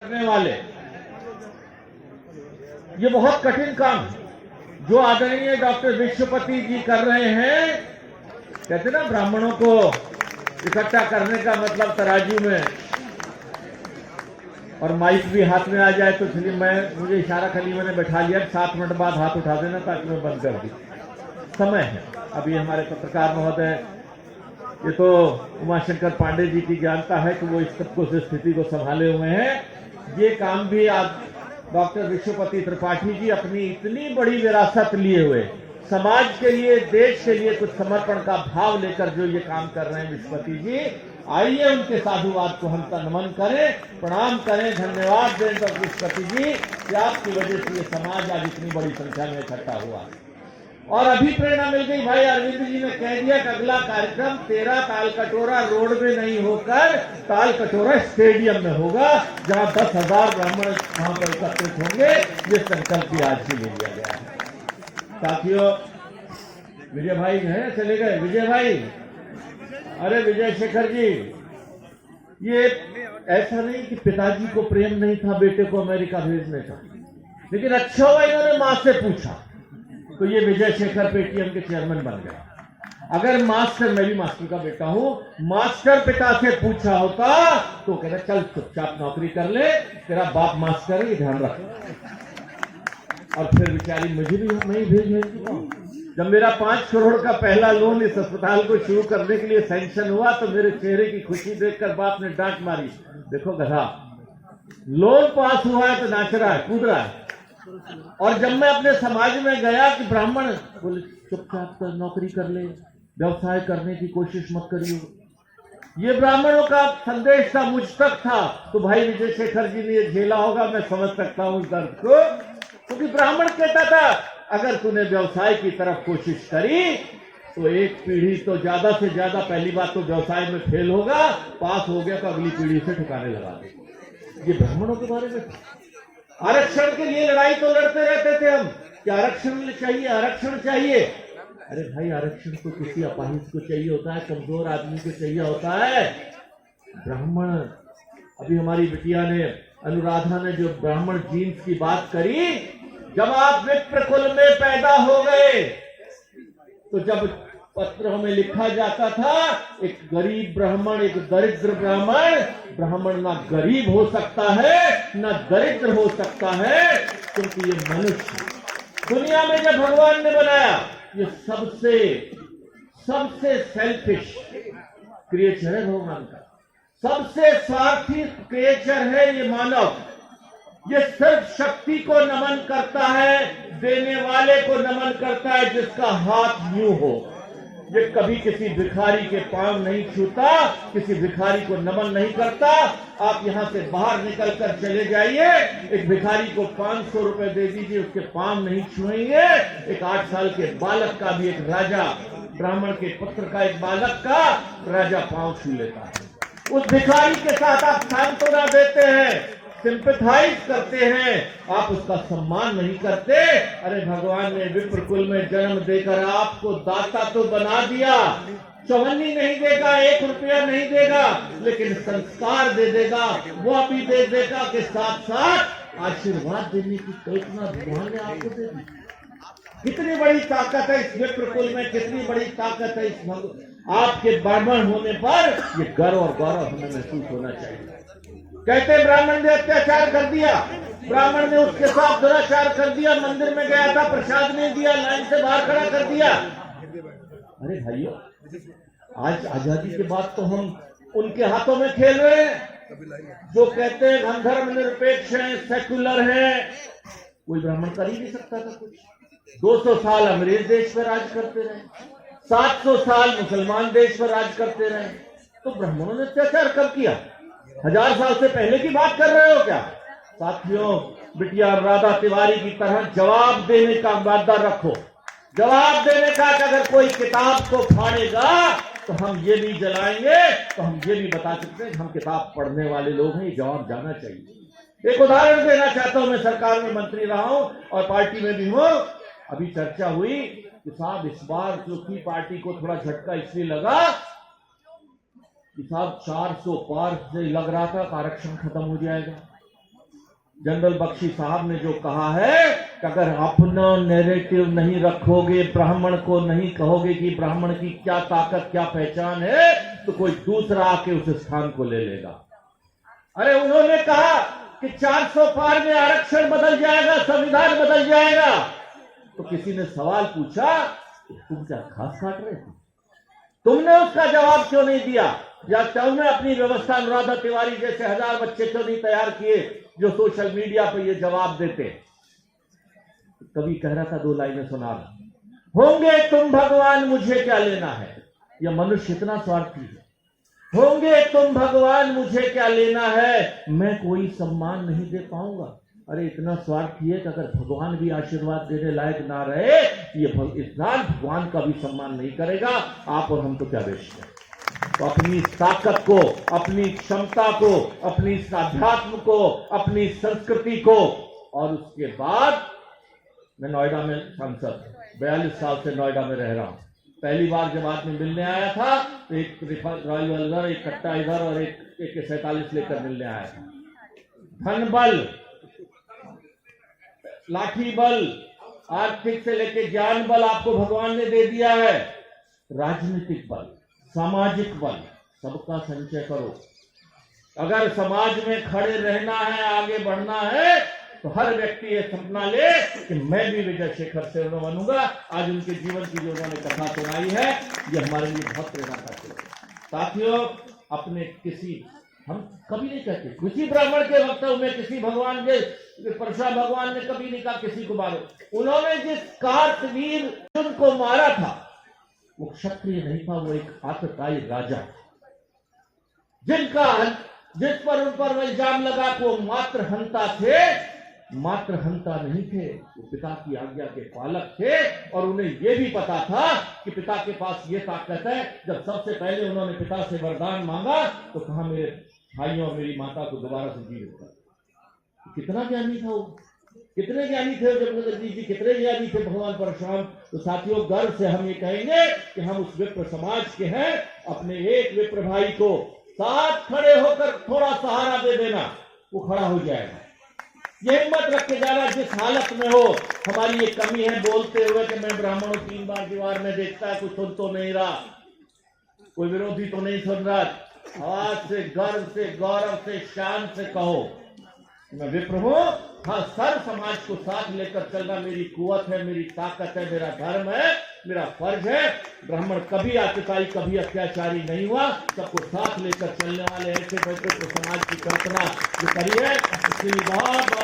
करने वाले, ये बहुत कठिन काम जो आदरणीय डॉक्टर विश्वपति जी कर रहे हैं। कहते ना ब्राह्मणों को इकट्ठा करने का मतलब तराजू में और माइक भी हाथ में आ जाए तो इसलिए मुझे इशारा खाली मैंने बैठा लिया 7 मिनट बाद हाथ उठा देना ताकि मैं बंद कर दी। समय है। अभी हमारे पत्रकार महोदय ये तो उमाशंकर पांडे जी की जानता है कि वो इस सबको स्थिति को संभाले हुए हैं। ये काम भी आज डॉक्टर विश्वपति त्रिपाठी जी अपनी इतनी बड़ी विरासत लिए हुए समाज के लिए, देश के लिए कुछ समर्पण का भाव लेकर जो ये काम कर रहे हैं विश्वपति जी, आइए उनके साधुवाद को हम नमन करें, प्रणाम करें, धन्यवाद दें डॉक्टर विश्वपति जी कि आपकी वजह से ये समाज आज इतनी बड़ी संख्या में इकट्ठा हुआ। और अभी प्रेरणा मिल गई, भाई अरविंद जी ने कह दिया कि अगला कार्यक्रम 13 तालकटोरा रोड में नहीं होकर तालकटोरा स्टेडियम में होगा, जहां 10,000 ब्राह्मण वहां पर एकत्रित होंगे। ये संकल्प भी आज ही ले लिया गया है। साथियों, विजय भाई है, चले गए विजय भाई। अरे विजय शेखर जी, ये ऐसा नहीं कि पिताजी को प्रेम नहीं था बेटे को अमेरिका भेजने का, लेकिन अच्छा हुआ इन्होंने मां से पूछा तो ये विजय शेखर पेटीएम के चेयरमैन बन गया। अगर मास्टर, मैं भी मास्टर का बेटा हूं, मास्टर पिता से पूछा होता तो कहता चल चुपचाप नौकरी कर ले, तेरा बाप मास्टर है, ध्यान रख। और फिर बेचारी मुझे भी मैं ही भेज चुका हूं। जब मेरा 5 करोड़ का पहला लोन इस अस्पताल को शुरू करने के लिए सैंक्शन हुआ तो मेरे चेहरे की खुशी देखकर बाप ने डांट मारी, देखो गधा, लोन पास हुआ है तो नाच रहा है, कूद रहा है। और जब मैं अपने समाज में गया कि ब्राह्मण बोले चुपचाप कर नौकरी कर ले, व्यवसाय करने की कोशिश मत करियो, ये ब्राह्मणों का संदेश था, मुझ तक था। तो भाई विजय शेखर जी ने ये झेला होगा, मैं समझ सकता हूं उस दर्द को, क्योंकि ब्राह्मण कहता था अगर तूने व्यवसाय की तरफ कोशिश करी तो एक पीढ़ी तो ज्यादा से ज्यादा, पहली बात तो व्यवसाय में फेल होगा, पास हो गया तो अगली पीढ़ी से ठिकाने लगा दे। ये ब्राह्मणों के बारे में। आरक्षण के लिए लड़ाई तो लड़ते रहते थे हम कि आरक्षण चाहिए, आरक्षण चाहिए। अरे भाई, आरक्षण तो किसी अपाहिज को चाहिए होता है, कमजोर आदमी को चाहिए होता है। ब्राह्मण, अभी हमारी बिटिया ने, अनुराधा ने जो ब्राह्मण जीन्स की बात करी, जब आप विप्र कुल में पैदा हो गए तो जब पत्रों में लिखा जाता था एक गरीब ब्राह्मण, एक दरिद्र ब्राह्मण, ब्राह्मण ना गरीब हो सकता है ना दरिद्र हो सकता है, क्योंकि ये मनुष्य दुनिया में जब भगवान ने बनाया ये सबसे सेल्फिश क्रिएचर है भगवान का, सबसे स्वार्थी क्रिएचर है ये मानव। ये सिर्फ शक्ति को नमन करता है, देने वाले को नमन करता है जिसका हाथ यूं हो। ये कभी किसी भिखारी के पांव नहीं छूता, किसी भिखारी को नमन नहीं करता। आप यहां से बाहर निकलकर चले जाइए, एक भिखारी को 500 रुपए दे दीजिए, उसके पांव नहीं छुएंगे। एक 8 साल के बालक का भी, एक राजा, ब्राह्मण के पुत्र का एक बालक का राजा पांव छू लेता है। उस भिखारी के साथ आप सांत्वना देते हैं, सिंपैथाइज करते हैं, आप उसका सम्मान नहीं करते। अरे भगवान ने विप्र कुल में जन्म देकर आपको दाता तो बना दिया, चवन्नी नहीं देगा, 1 रुपया नहीं देगा, लेकिन संस्कार दे देगा, वो भी दे देगा के साथ साथ आशीर्वाद देने की कल्पना भगवान ने आपको दे दी। कितनी बड़ी ताकत है इस विप्र कुल में, कितनी बड़ी ताकत है इस आपके ब्राह्मण होने पर। ये गर्व और गौरव हमें महसूस होना चाहिए। कहते ब्राह्मण ने अत्याचार कर दिया, ब्राह्मण ने उसके साथ दुराचार कर दिया, मंदिर में गया था, प्रसाद नहीं दिया, लाइन से बाहर खड़ा कर दिया। अरे भाइयों, आज आजादी के बाद तो हम उनके हाथों में खेल रहे हैं जो कहते हैं हम धर्म निरपेक्ष हैं, सेकुलर हैं। कोई ब्राह्मण कर ही नहीं सकता था कुछ। 200 साल अंग्रेज देश पर राज करते रहे, 700 साल मुसलमान देश पर राज करते रहे, तो ब्राह्मणों ने अत्याचार कब किया? 1000 साल से पहले की बात कर रहे हो क्या? साथियों, बिटिया राधा तिवारी की तरह जवाब देने का वादा रखो, जवाब देने का कि अगर कोई किताब को फाड़ेगा तो हम ये भी जलाएंगे, तो हम ये भी बता सकते हैं हम किताब पढ़ने वाले लोग हैं, ये जवाब जाना चाहिए। एक उदाहरण देना चाहता हूं, मैं सरकार में मंत्री रहा हूं और पार्टी में भी हूं। अभी चर्चा हुई कि साहब इस बार जो की पार्टी को थोड़ा झटका इसलिए लगा कि साहब 400 पार से लग रहा था आरक्षण खत्म हो जाएगा, जनरल बख्शी साहब ने जो कहा है कि अगर अपना नैरेटिव नहीं रखोगे, ब्राह्मण को नहीं कहोगे कि ब्राह्मण की क्या ताकत क्या पहचान है, तो कोई दूसरा आके उस स्थान को ले लेगा। अरे उन्होंने कहा कि 400 पार में आरक्षण बदल जाएगा, संविधान बदल जाएगा। तो किसी ने सवाल पूछा, तुम क्या घास काट रहे थे? तुमने उसका जवाब क्यों नहीं दिया? या तुमने अपनी व्यवस्था अनुराधा तिवारी जैसे 1000 बच्चे क्यों नहीं तैयार किए जो सोशल मीडिया पर ये जवाब देते? कवि कह रहा था, 2 लाइनें सुना रहा, होंगे तुम भगवान मुझे क्या लेना है। यह मनुष्य इतना स्वार्थी है। होंगे तुम भगवान मुझे क्या लेना है, मैं कोई सम्मान नहीं दे पाऊंगा। अरे इतना स्वार्थी है कि अगर भगवान भी आशीर्वाद देने लायक ना रहे, ये इंसान भगवान का भी सम्मान नहीं करेगा। आप और हम तो क्या बेचते हैं? तो अपनी ताकत को, अपनी क्षमता को, अपनी अध्यात्म को, अपनी संस्कृति को, और उसके बाद मैं नोएडा में सांसद 42 साल से नोएडा में रह रहा हूं। पहली बार जब आदमी मिलने आया था तो एक रॉयल इधर, एक कट्टा इधर और एक AK-47 लेकर मिलने आया था। धन बल, लाठी बल, आर्थिक से लेके ज्ञान बल आपको भगवान ने दे दिया है। राजनीतिक बल, सामाजिक बल, सबका संचय करो। अगर समाज में खड़े रहना है, आगे बढ़ना है, तो हर व्यक्ति ये सपना ले कि मैं भी विजय शेखर से बनूंगा। आज उनके जीवन की जो उन्होंने कथा सुनाई है, ये हमारे लिए बहुत प्रेरणा करती है। साथियों, अपने किसी, हम कभी नहीं कहते किसी ब्राह्मण के वक्तव्य में किसी भगवान के, परशुराम भगवान ने कभी नहीं कहा किसी को मारो। उन्होंने जिस कार्तवीर उनको मारा था, वो क्षत्रिय नहीं था, वो एक आतताई राजा, जिस पर उन पर इल्जाम लगा वो मात्र हंता थे। मात्र हंता नहीं थे, वो पिता की आज्ञा के पालक थे, और उन्हें यह भी पता था कि पिता के पास ये ताकत है। जब सबसे पहले उन्होंने पिता से वरदान मांगा तो कहा, मेरे भाइयों और मेरी माता को दोबारा से जीवित कर। कितना ज्ञानी था वो, कितने ज्ञानी थे जगदीश जी, कितने ज्ञानी थे भगवान परशुराम। तो साथियों, गर्व से हम ये कहेंगे कि हम उस विप्र समाज के हैं। अपने एक विप्र भाई को साथ खड़े होकर थोड़ा सहारा दे देना, वो खड़ा हो जाएगा। ये हिम्मत रख के जाना, जिस हालत में हो। हमारी ये कमी है बोलते हुए कि मैं ब्राह्मणों 3 बार दीवार में देखता है, कोई सुन तो नहीं रहा, कोई विरोधी तो नहीं सुन रहा। आवाज से, गर्व से, गौरव से, शान से कहो, मैं विप्र हूं। हाँ, सर समाज को साथ लेकर चलना मेरी कुवत है, मेरी ताकत है, मेरा धर्म है, मेरा फर्ज है। ब्राह्मण कभी आतताई, कभी अत्याचारी नहीं हुआ। सबको साथ लेकर चलने वाले ऐसे व्यक्ति को समाज की कल्पना जो करी है, इसलिए बहुत